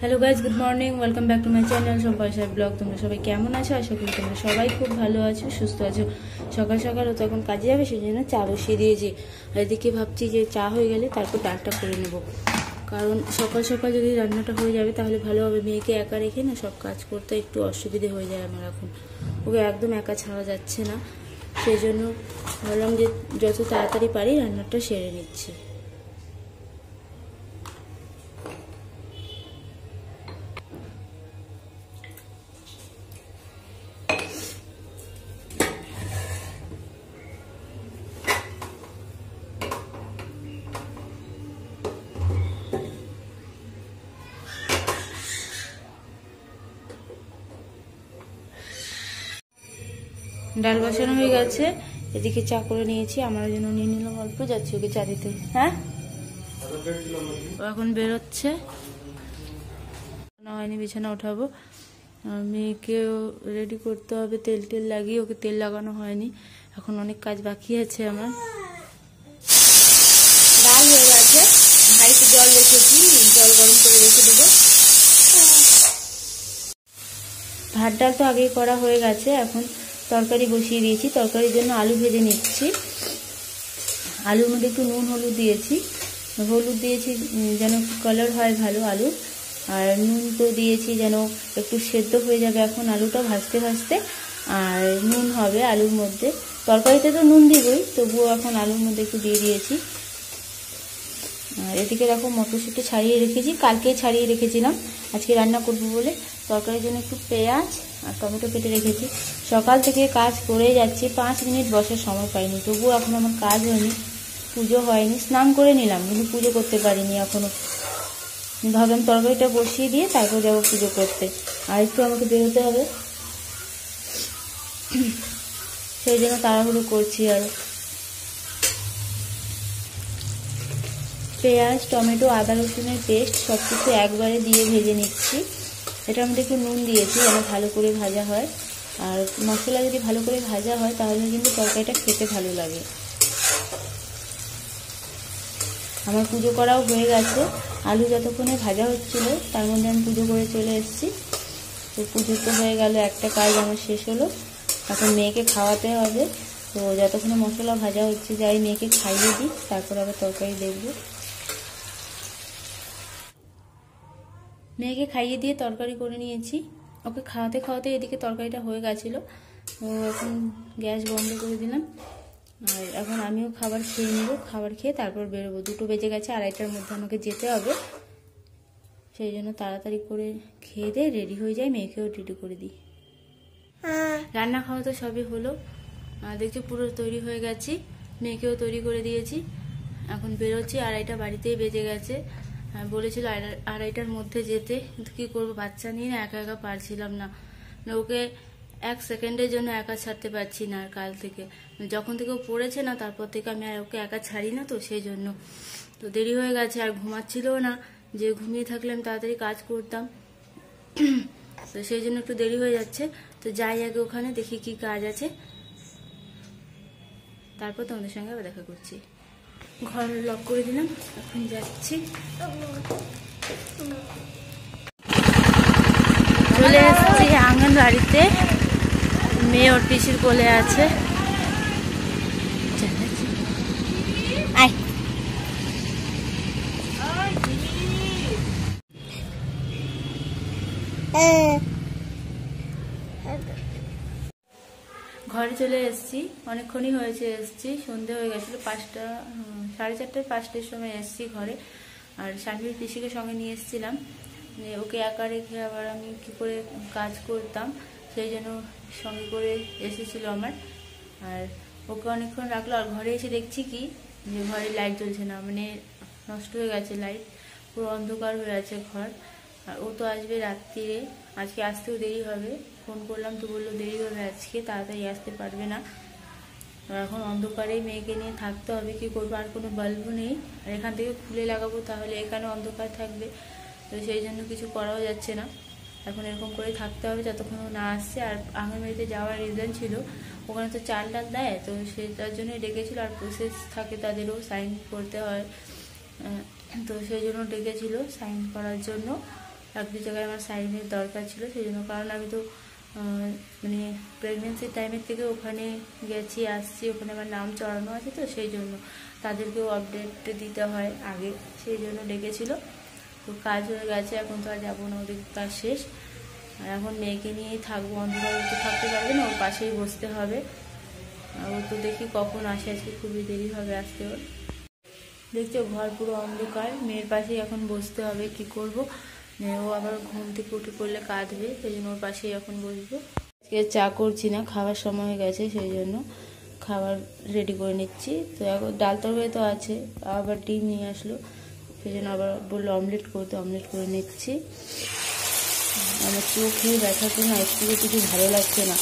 Hello guys, good morning, welcome back to my channel সম্পর্ষার blog. তোমরা সবাই কেমন আছো? আশা করি তোমরা সবাই খুব ভালো আছো, সুস্থ আছো। সকাল সকাল ও তখন কাজে যাবে, সেই জন্য চা বসিয়ে দিয়েছি। আর এদিকে ভাবছি যে চা হয়ে গেলে তারপর ডালটা করে নেব, কারণ সকাল সকাল যদি রান্নাটা হয়ে যাবে তাহলে ভালো হবে। মেয়েকে একা রেখে না সব কাজ করতে একটু অসুবিধে হয়ে যায় আমার এখন, ওকে একদম একা ছাড়া যাচ্ছে না। সেই জন্য ভাবলাম যে যত তাড়াতাড়ি পারি রান্নাটা সেরে নিচ্ছি। ডাল বসানো হয়ে গেছে, এদিকে চা করে নিয়েছি, আমার জন্য নিয়ে নিলাম অল্প, যাচ্ছি ওকে চা দিতে। হ্যাঁ, এখন বেরোচ্ছে, হয়নি, বিছানা উঠাবো। মেয়েকেও রেডি করতে হবে, তেল টেল লাগিয়ে, ওকে তেল লাগানো হয়নি, এখন অনেক কাজ বাকি আছে আমার। ডাল হয়ে গেছে, হাঁড়িতে জল রেখেছি, জল গরম করে রেখে দেবো। ভাত ডাল তো আগেই করা হয়ে গেছে, এখন তরকারি বসিয়ে দিয়েছি। তরকারির জন্য আলু ভেজে নিচ্ছি। আলুর মধ্যে একটু নুন হলুদ দিয়েছি, যেন কালার হয় ভালো আলু, আর নুন তো দিয়েছি যেন একটু সেদ্ধ হয়ে যাবে এখন আলুটা ভাজতে ভাজতে, আর নুন হবে আলুর মধ্যে। তরকারিতে তো নুন দিবই, তবুও এখন আলুর মধ্যে একটু দিয়ে দিয়েছি। আর এদিকে দেখো মটরশুঁটি ছাড়িয়ে রেখেছি, কালকেই ছাড়িয়ে রেখেছিলাম, আজকে রান্না করবো বলে। তরকারির জন্য একটু পেঁয়াজ আর টমেটো কেটে রেখেছি। সকাল থেকে কাজ করে যাচ্ছি, 5 মিনিট বসার সময় পাইনি, তবুও এখন আমার কাজ হয়নি, পুজো হয়নি। স্নান করে নিলাম কিন্তু পুজো করতে পারিনি এখনো। ভাবলাম তরকারিটা বসিয়ে দিয়ে তারপর যাবো পুজো করতে, আর একটু আমাকে বেরোতে হবে, সেই জন্য তাড়াহুড়ো করছি। আর পেঁয়াজ টমেটো আদা রসুনের পেস্ট সব কিছু একবারে দিয়ে ভেজে নিচ্ছি। এটার মধ্যে একটু নুন দিয়েছি যেন ভালো করে ভাজা হয়, আর মশলা যদি ভালো করে ভাজা হয় তাহলে কিন্তু তরকারিটা খেতে ভালো লাগে। আমার পুজো করাও হয়ে গেছে, আলু যতক্ষণে ভাজা হচ্ছিল তার মধ্যে আমি পুজো করে চলে এসেছি। তো পুজো তো হয়ে গেল, একটা কাজ আমার শেষ হলো। এখন মেয়েকে খাওয়াতে হবে, তো যতক্ষণে মশলা ভাজা হচ্ছে যাই মেয়েকে খাইয়ে দিই, তারপর আবার তরকারি দেখবো। মেয়েকে খাইয়ে দিয়ে তরকারি করে নিয়েছি, ওকে খাওয়াতে খাওয়াতে এদিকে তরকারিটা হয়ে গেছিলো। তো এখন গ্যাস বন্ধ করে দিলাম, আর এখন আমিও খাবার খেয়ে নেব। খাবার খেয়ে তারপর বেরোবো, 2টো বেজে গেছে, 2:30টার মধ্যে আমাকে যেতে হবে। সেই জন্য তাড়াতাড়ি করে খেয়ে দিয়ে রেডি হয়ে যাই, মেয়েকেও রেডি করে দিই। রান্না খাওয়া তো সবই হলো, দেখছি পুরো তৈরি হয়ে গেছি, মেয়েকেও তৈরি করে দিয়েছি। এখন বেরোচ্ছি, 2:30 বাড়িতেই বেজে গেছে। বলেছিল 2:30টার মধ্যে যেতে, কিন্তু কী করবো, বাচ্চা নিয়ে না একা একা পারছিলাম না, ওকে 1 সেকেন্ডের জন্য একা ছাড়তে পারছি না। আর কাল থেকে যখন থেকে ও পড়েছে না, তারপর থেকে আমি আর ওকে একা ছাড়ি না, তো সেই জন্য তো দেরি হয়ে গেছে। আর ঘুমাচ্ছিলও না, যে ঘুমিয়ে থাকলে আমি তাড়াতাড়ি কাজ করতাম, তো সেই জন্য একটু দেরি হয়ে যাচ্ছে। তো যাই আগে ওখানে, দেখি কি কাজ আছে, তারপর তোমাদের সঙ্গে আবার দেখা করছি। ঘর লক করে দিলাম, এখন যাচ্ছি। চলে এসেছি আঙ্গনবাড়িতে, মেয়ে ওর পিসির কোলে আছে। ঘরে চলে এসেছি, অনেকক্ষণই হয়েছে এসেছি, সন্ধে হয়ে গেছিলো, 5টা 4:30 5টার সময় এসেছি ঘরে। আর শাশুড়ির পিসিকে সঙ্গে নিয়ে এসেছিলাম, ওকে একা রেখে আবার আমি কি করে কাজ করতাম, সেই জন্য সঙ্গে করে এসেছিল আমার। আর ওকে অনেকক্ষণ রাখলো, আর ঘরে এসে দেখছি কি যে ঘরে লাইট জ্বলছে না, মানে নষ্ট হয়ে গেছে লাইট, পুরো অন্ধকার হয়ে আছে ঘর। আর ও তো আসবে রাত্রিরে, আজকে আসতেও দেরি হবে, ফোন করলাম তো বললো দেরি হবে আজকে, তাড়াতাড়ি আসতে পারবে না। এখন অন্ধকারেই মেয়েকে নিয়ে থাকতে হবে, কি করবো, আর কোনো বাল্বও নেই, আর এখান থেকে খুলে লাগাবো তাহলে এখানে অন্ধকার থাকবে, তো সেই জন্য কিছু করাও যাচ্ছে না। এখন এরকম করেই থাকতে হবে যতক্ষণ না আসছে। আর আঙ্গনবাড়িতে যাওয়ার রিজন ছিল, ওখানে তো 4 লাখ দেয়, তো সেটার জন্যই ডেকেছিল, আর প্রসেস থাকে তাদেরও, সাইন করতে হয়, তো সেই জন্য ডেকেছিল সাইন করার জন্য। 1-2 জায়গায় আমার সাইনের দরকার ছিল, সেই জন্য। কারণ আমি তো মানে প্রেগনেন্সির টাইমের থেকে ওখানে গেছি আসছি, ওখানে আমার নাম চড়ানো আছে, তো সেই জন্য তাদেরকেও আপডেট দিতে হয় আগে, সেই জন্য ডেকেছিল। তো কাজ হয়ে গেছে, এখন তো আর যাবো না, ওদের কাজ শেষ। আর এখন মেয়েকে নিয়েই থাকবো, অন্ধকারে তো থাকতে পারবে না, ওর পাশেই বসতে হবে। আর ও তো দেখি কখন আসে, আজকে খুবই দেরি হবে আসতে ওর। দেখছো ঘর পুরো অন্ধকার, মেয়ের পাশেই এখন বসতে হবে, কি করব। ও আবার ঘুম থেকে উঠে পড়লে কাঁদবে, সেই জন্য ওর পাশেই এখন বসবো। আজকে চা করছি না, খাবার সময় হয়ে গেছে, সেই জন্য খাবার রেডি করে নিচ্ছি। তো এখন ডাল তরকারি তো আছে, আবার ডিম নিয়ে আসলো, সেই জন্য আবার বললো অমলেট করতে, অমলেট করে নিচ্ছি। আমার চোখে ব্যথাতে না একটু কিছু ভালো লাগছে না,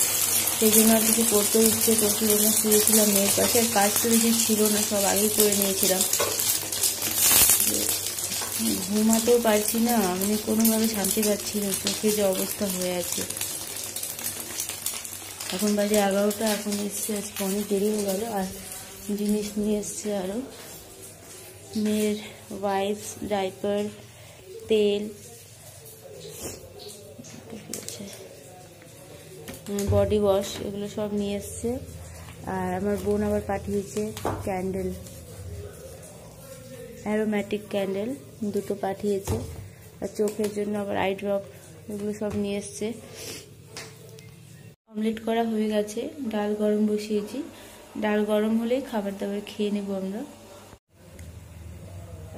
সেই জন্য আর কিছু করতে ইচ্ছে করছিল না, শুয়েছিলাম মেয়ের পাশে। আর কাজ তো বেশি ছিল না, সব আগেই করে নিয়েছিলাম। ঘুমাতেও পারছি না, মানে কোনোভাবে শান্তি পাচ্ছি না, চোখে যে অবস্থা হয়ে আছে। এখন বাজে 11টা, এখন এসছে, আজকে অনেক দেরি হয়ে গেল। আর জিনিস নিয়ে এসছে আরও, মেয়ের ওয়াইপস, ডাইপার, তেল, বডি ওয়াশ, এগুলো সব নিয়ে এসছে। আর আমার বোন আবার পাঠিয়েছে ক্যান্ডেল, অ্যারোম্যাটিক ক্যান্ডেল 2টো পাঠিয়েছে। আর চোখের জন্য আবার আই ড্রপ, এগুলো সব নিয়ে এসছে। অমলেট করা হয়ে গেছে, ডাল গরম বসিয়েছি, ডাল গরম হলেই খাবার দাবার খেয়ে নেব আমরা।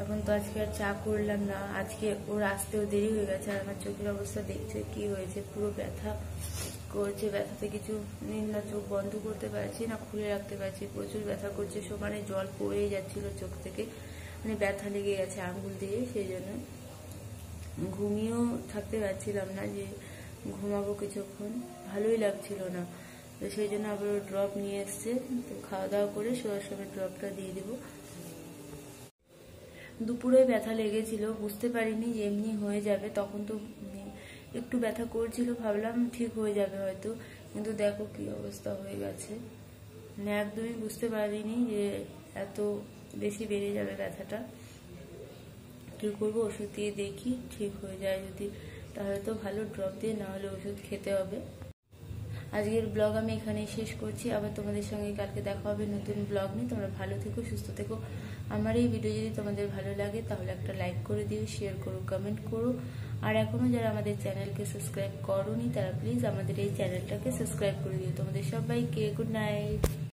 এখন তো আজকে আর চা করলাম না, আজকে ওর আসতেও দেরি হয়ে গেছে। আর আমার চোখের অবস্থা দেখছে কি হয়েছে, পুরো ব্যথা করছে, ব্যথাতে কিছু না চোখ বন্ধ করতে পারছি না, খুলে রাখতে পারছি, প্রচুর ব্যথা করছে, সমানে জল পড়েই যাচ্ছিল চোখ থেকে, মানে ব্যথা লেগে গেছে আঙ্গুল দিয়ে। সেই জন্য ঘুমিয়েও থাকতে পারছিলাম না, যে ঘুমাবো কিছুক্ষণ, ভালোই লাগছিল না। তো সেই জন্য আবার ড্রপ নিয়ে এসছে, তো খাওয়া দাওয়া করে শোয়ার সময় ড্রপটা দিয়ে দেবো। দুপুরে ব্যথা লেগেছিল, বুঝতে পারিনি যে এমনি হয়ে যাবে, তখন তো একটু ব্যথা করছিল, ভাবলাম ঠিক হয়ে যাবে হয়তো, কিন্তু দেখো কি অবস্থা হয়ে গেছে। মানে একদমই বুঝতে পারিনি যে এত বেশি বেড়ে যাবে ব্যথাটা। কি করবো, ওষুধ দিয়ে দেখি ঠিক হয়ে যায়, যদি তাহলে তো ভালো, ড্রপ দিয়ে, না হলে ওষুধ খেতে হবে। আজকের ব্লগ আমি এখানেই শেষ করছি, আবার তোমাদের সঙ্গে কালকে দেখা হবে নতুন ব্লগ নিয়ে। তোমরা ভালো থেকো, সুস্থ থেকো। আমার এই ভিডিও যদি তোমাদের ভালো লাগে তাহলে একটা লাইক করে দিও, শেয়ার করো, কমেন্ট করো। আর এখনো যারা আমাদের চ্যানেলকে সাবস্ক্রাইব করোনি তারা প্লিজ আমাদের এই চ্যানেলটাকে সাবস্ক্রাইব করে দিও। তোমাদের সবাইকে গুড নাইট।